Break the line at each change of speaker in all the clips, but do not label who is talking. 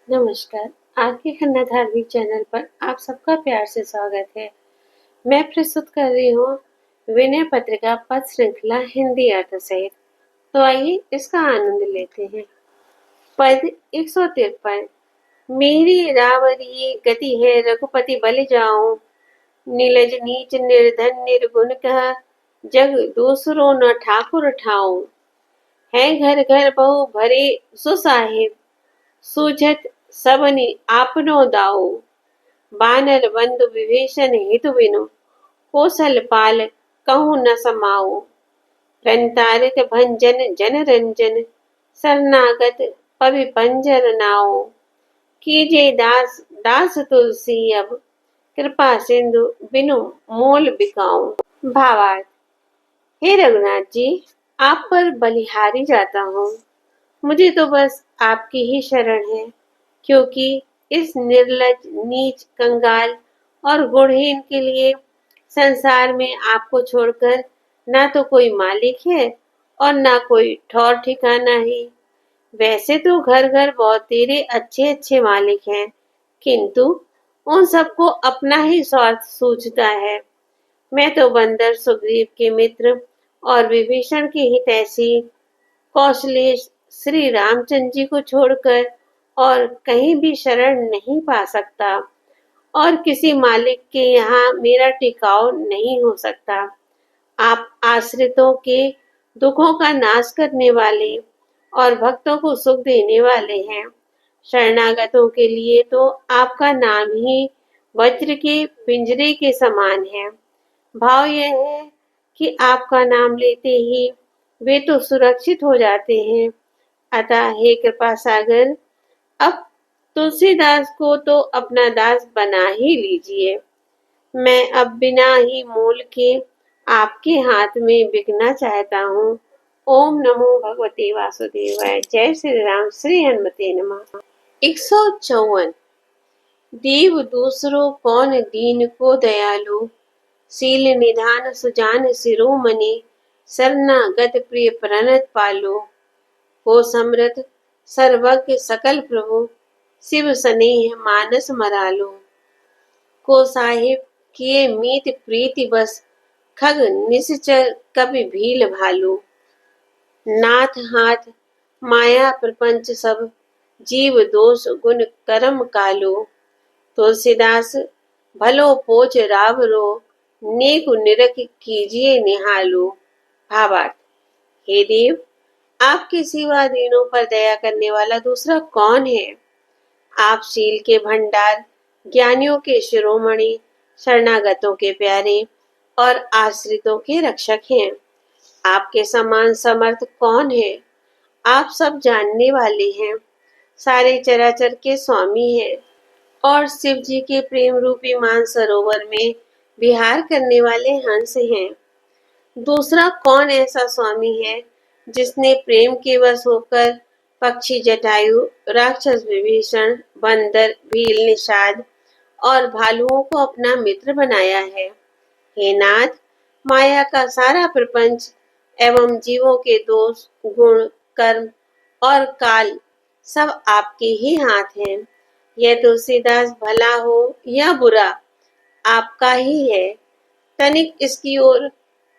नमस्कार। आपके खन्ना धार्मिक चैनल पर आप सबका प्यार से स्वागत है। मैं प्रस्तुत कर रही हूँ विनय पत्रिका पद श्रृंखला हिंदी अर्थ सहित। तो आइए इसका आनंद लेते हैं। पद 153। मेरी रावरी गति है रघुपति बल जाऊं, नीलज नीच निर्धन निर्गुण कह, जग दूसरो न ठाकुर ठाऊं। है घर घर बहु भरे सुसाहिब, सूझत सबनि आपनो दाऊ। बानर बंधु विभीषण हितु बिनु, कौशल पाल कहूँ न समाऊ। प्रंतारित भंजन जन रंजन, शरणागत पवि पंजर नाऊ। कीजे दास दास तुलसी अब, कृपा सिंधु बिनु मोल बिकाऊं। भावार्थ। हे रघुनाथ जी, आप पर बलिहारी जाता हूँ। मुझे तो बस आपकी ही शरण है, क्योंकि इस निर्लज नीच कंगाल और गुणहीन के लिए संसार में आपको छोड़कर ना तो कोई मालिक है और ना कोई ठौर ठिकाना ही। वैसे तो घर घर बहुत तेरे अच्छे अच्छे मालिक हैं, किंतु उन सबको अपना ही स्वार्थ सूझता है। मैं तो बंदर सुग्रीव के मित्र और विभीषण की हितैषी कौशलेय श्री रामचंद्र जी को छोड़कर और कहीं भी शरण नहीं पा सकता, और किसी मालिक के यहाँ मेरा टिकाव नहीं हो सकता। आप आश्रितों के दुखों का नाश करने वाले और भक्तों को सुख देने वाले हैं। शरणागतों के लिए तो आपका नाम ही वज्र के पिंजरे के समान है। भाव यह है कि आपका नाम लेते ही वे तो सुरक्षित हो जाते हैं। अतः हे कृपा सागर, अब तुलसीदास को तो अपना दास बना ही लीजिए। मैं अब बिना ही मोल के आपके हाथ में बिकना चाहता हूँ। ओम नमो भगवते वासुदेवाय। जय श्री राम। श्री हनुमते नमः। 154। देव दूसरो कौन दीन को दयालु, शील निधान सुजान शिरोमणि, शरणागत प्रिय प्रणत पालो। को समृत सर्वज्ञ सकल प्रभु, शिव स्नेह मानस मरालो। को साहिब किए मीत प्रीति बस, खग निश्चर कपि भील भालू। नाथ हाथ माया प्रपंच सब, जीव दोष गुण कर्म कालो। तुलसीदास भलो पोच रावरो, नेक निरख कीजिए निहालो। भावार्थ। हे देव, आपके सिवा दीनों पर दया करने वाला दूसरा कौन है। आप शील के भंडार, ज्ञानियों के शिरोमणि, शरणागतों के प्यारे और आश्रितों के रक्षक हैं। आपके समान समर्थ कौन है। आप सब जानने वाले हैं, सारे चराचर के स्वामी हैं और शिव जी के प्रेम रूपी मानसरोवर में विहार करने वाले हंस हैं। दूसरा कौन ऐसा स्वामी है जिसने प्रेम के वश होकर पक्षी जटायु, राक्षस विभीषण, बंदर भील निषाद और भालुओं को अपना मित्र बनाया है। हे नाथ, माया का सारा प्रपंच एवं जीवों के दोष गुण कर्म और काल सब आपके ही हाथ हैं। यह तुलसीदास भला हो या बुरा, आपका ही है। तनिक इसकी ओर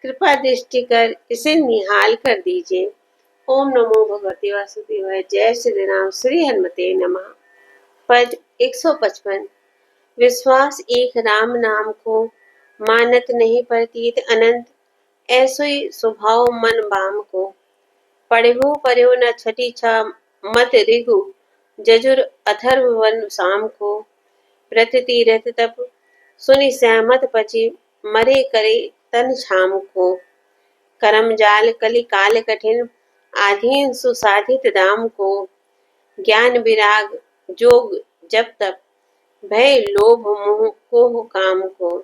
कृपा दृष्टि कर इसे निहाल कर दीजिए। ओम नमो भगवते वासुदेवाय। जय श्री राम। श्री हनुमते नमः। पद 155। विश्वास एक राम नाम को, मानत नहीं प्रतीत अनंत, ऐसो ही स्वभाव मन बाम को। पढ़ो पर्यो न छठी छा मत ऋगु, जजुर अथर्व वन शाम को। प्रतितीरथ तप सुनि सहमत पची, मरे करे तन छाम को। करम जाल कलि काल कठिन, आधीन सुसाधित दाम को। ज्ञान विराग जोग जप तप, भय लोभ मोह को काम को।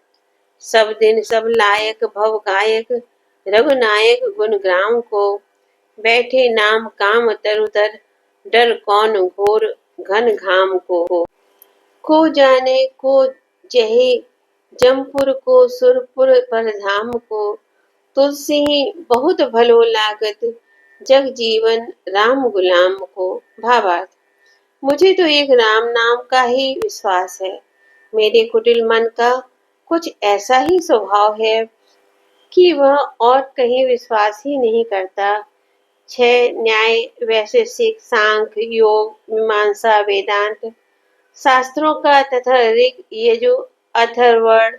सब दिन सब लायक भव गायक, रघुनायक गुण ग्राम को। बैठे नाम काम तरुतर, डर कौन घोर घन घाम को जाने को जहे, जमपुर को सुरपुर पर धाम को। तुलसी बहुत भलो लागत, जग जीवन राम गुलाम को। भावार्थ। मुझे तो एक राम नाम का ही विश्वास है। मेरे कुटिल मन का कुछ ऐसा ही स्वभाव है कि वह और कहीं विश्वास ही नहीं करता। छह न्याय वैशेषिक सांख्य योग मीमांसा वेदांत शास्त्रों का तथा ऋग यजु अथर्वण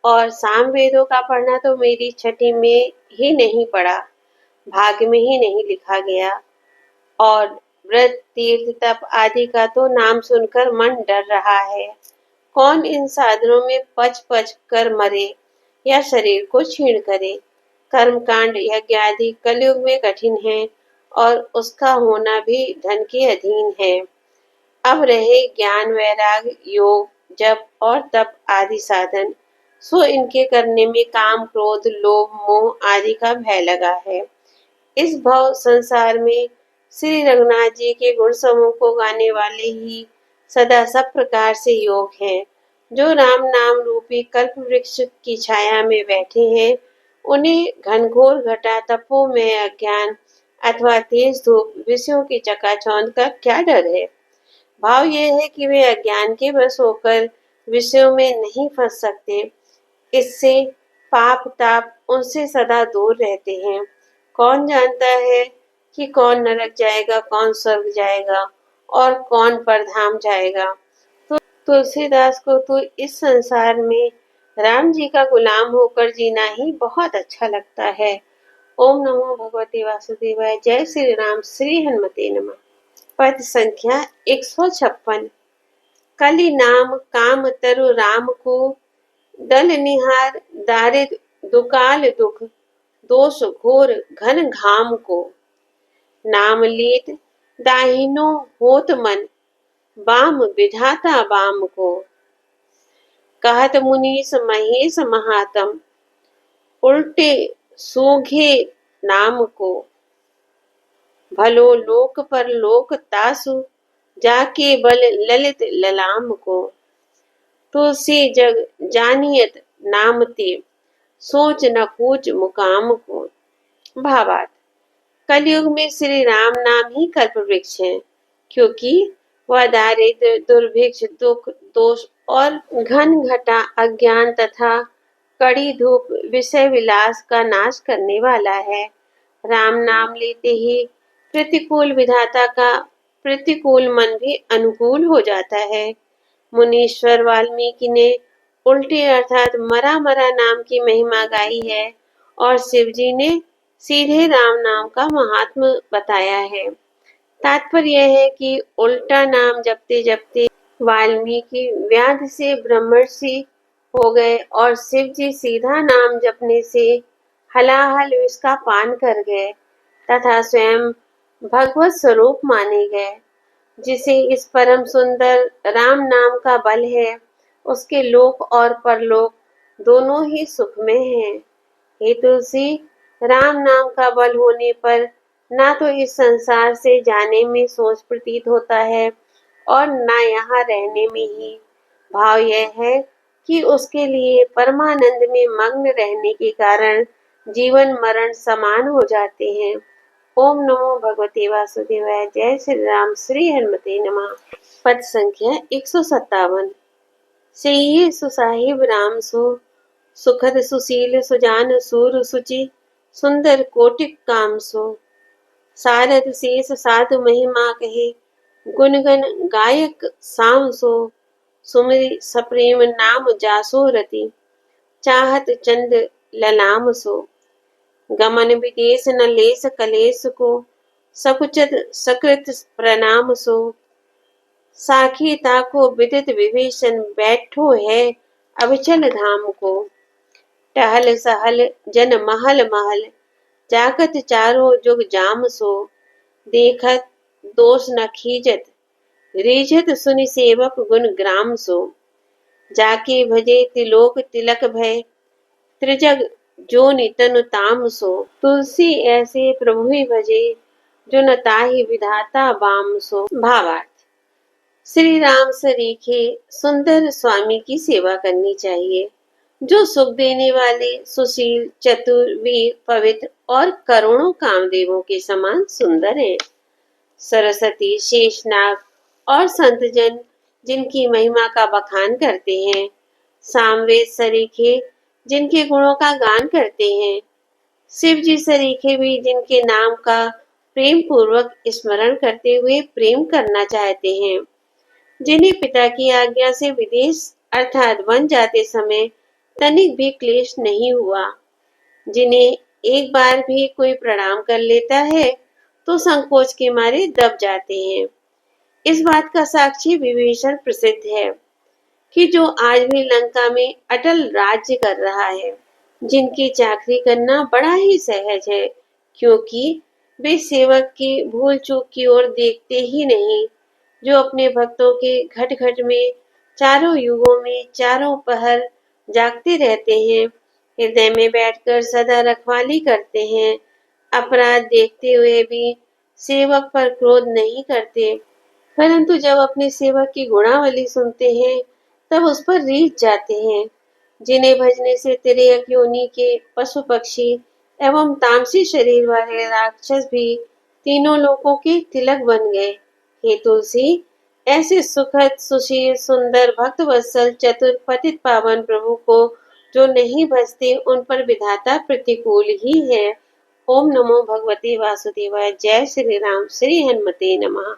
और सामवेदों का पढ़ना तो मेरी छठी में ही नहीं पड़ा, भाग्य में ही नहीं लिखा गया। और व्रत तीर्थ तप आदि का तो नाम सुनकर मन डर रहा है। कौन इन साधनों में पच पच कर मरे या शरीर को क्षीण करे। कर्मकांड यज्ञ आदि कलयुग में कठिन है और उसका होना भी धन के अधीन है। अब रहे ज्ञान वैराग योग जप और तप आदि साधन, सो इनके करने में काम क्रोध लोभ मोह आदि का भय लगा है। इस भव संसार में श्री रघुनाथ जी के गुण समूह को गाने वाले ही सदा सब प्रकार से योग हैं। जो राम नाम रूपी कल्प वृक्ष की छाया में बैठे हैं, उन्हें घनघोर घटा तपो में अज्ञान अथवा तेज धूप विषयों की चकाचौंध का क्या डर है। भाव यह है कि वे अज्ञान के वश होकर विषयों में नहीं फंस सकते। इससे पाप ताप उनसे सदा दूर रहते हैं। कौन जानता है कि कौन नरक जाएगा कौन स्वर्ग जाएगा और कौन परधाम जाएगा। तो तुलसीदास को तो इस संसार में राम जी का गुलाम होकर जीना ही बहुत अच्छा लगता है। ओम नमो भगवते वासुदेवाय। जय श्री राम। श्री हनुमते नमः। पद संख्या 156। कलि नाम काम तरु राम को, दल निहार दारिद दुकाल दुख, दोष घोर घन घाम को। नाम लीत दाहिनो होत मन, बाम विधाता बाम को। कहत मुनीस महेश महात्म, उल्टे सूघे नाम को। भलो लोक पर लोक तासु, जाके बल ललित ललाम को। तुलसी जग जानियत नाम ते, सोच न पूछ मुकाम को। भावार्थ। कलयुग में श्री राम नाम ही कल्प वृक्ष है, क्योंकि वह दारिद्र दुर्भिक्ष दुख दोष और घन घटा अज्ञान तथा कड़ी धूप विषय विलास का नाश करने वाला है। राम नाम लेते ही प्रतिकूल विधाता का प्रतिकूल मन भी अनुकूल हो जाता है। मुनीश्वर वाल्मीकि ने उल्टे अर्थात मरा मरा नाम की महिमा गाई है और शिवजी ने सीधे राम नाम का महात्म बताया है। तात्पर्य यह है कि उल्टा नाम जपते जपते वाल्मीकि व्याध से ब्रह्मर्षि हो गए और शिव जी सीधा नाम जपने से हलाहल विष का पान कर गए तथा स्वयं भगवत स्वरूप माने गए। जिसे इस परम सुंदर राम नाम का बल है, उसके लोक और परलोक दोनों ही सुख में हैं। हे तुलसी, राम नाम का बल होने पर ना तो इस संसार से जाने में सोच प्रतीत होता है और ना यहाँ रहने में ही। भाव यह है कि उसके लिए परमानंद में मग्न रहने के कारण जीवन मरण समान हो जाते हैं। ओम नमो भगवते वासुदेवाय। जय श्री राम। श्री हनुमते नमः। पद संख्या 157। से ये सुसाहिब राम सो, सुखद सुशील सुजान सूर सुचि, सुंदर कोटिक काम सो। सारद शेष साधु महिमा कहे, गुणगन गायक साम सो। सुमरि सप्रेम नाम जासो रति, चाहत चंद ललाम सो। गमन विदेश न लेस कलेस को, सकुचत सकृत प्रणाम सो। साखी ताको विदित विभीषण, बैठो है अविचल धाम को। टहल सहल जन महल महल, जागत चारो जुग जाम सो। देखत दोष न खीजत, रीझत सुनि सेवक गुण ग्राम सो। जाके भजे तिलोक तिलक भय, त्रिजग जो नितनु ताम सो। तुलसी ऐसे प्रभु ही भजे, जो न ताहि विधाता बाम सो। भावार्थ। श्री राम सरीखे सुंदर स्वामी की सेवा करनी चाहिए, जो सुख देने वाले सुशील चतुर वीर पवित्र और करोड़ों कामदेवों के समान सुंदर हैं। सरस्वती शेषनाग और संत जन जिनकी महिमा का बखान करते हैं, सामवेद सरीखे जिनके गुणों का गान करते हैं, शिव जी सरीखे भी जिनके नाम का प्रेम पूर्वक स्मरण करते हुए प्रेम करना चाहते हैं, जिन्हें पिता की आज्ञा से विदेश अर्थात वन जाते समय तनिक भी क्लेश नहीं हुआ, जिन्हें एक बार भी कोई प्रणाम कर लेता है तो संकोच के मारे दब जाते हैं। इस बात का साक्षी विभीषण प्रसिद्ध है कि जो आज भी लंका में अटल राज्य कर रहा है, जिनकी चाकरी करना बड़ा ही सहज है, क्योंकि वे सेवक की भूल चूक की ओर देखते ही नहीं, जो अपने भक्तों के घट घट में चारों युगों में चारों पहर जागते रहते हैं, हृदय में बैठकर सदा रखवाली करते हैं, अपराध देखते हुए भी सेवक पर क्रोध नहीं करते, परंतु जब अपने सेवक की गुणावली सुनते हैं तब उस पर रीझ जाते हैं, जिन्हें भजने से तिर्यक योनि के पशु पक्षी एवं तामसी शरीर वाले राक्षस भी तीनों लोकों के तिलक बन गए। हे तुलसी, ऐसे सुखद सुशील सुंदर भक्त वत्सल चतुर पतित पावन प्रभु को जो नहीं भजते उन पर विधाता प्रतिकूल ही है। ओम नमो भगवते वासुदेवाय। जय श्री राम। श्री हनुमते नमः।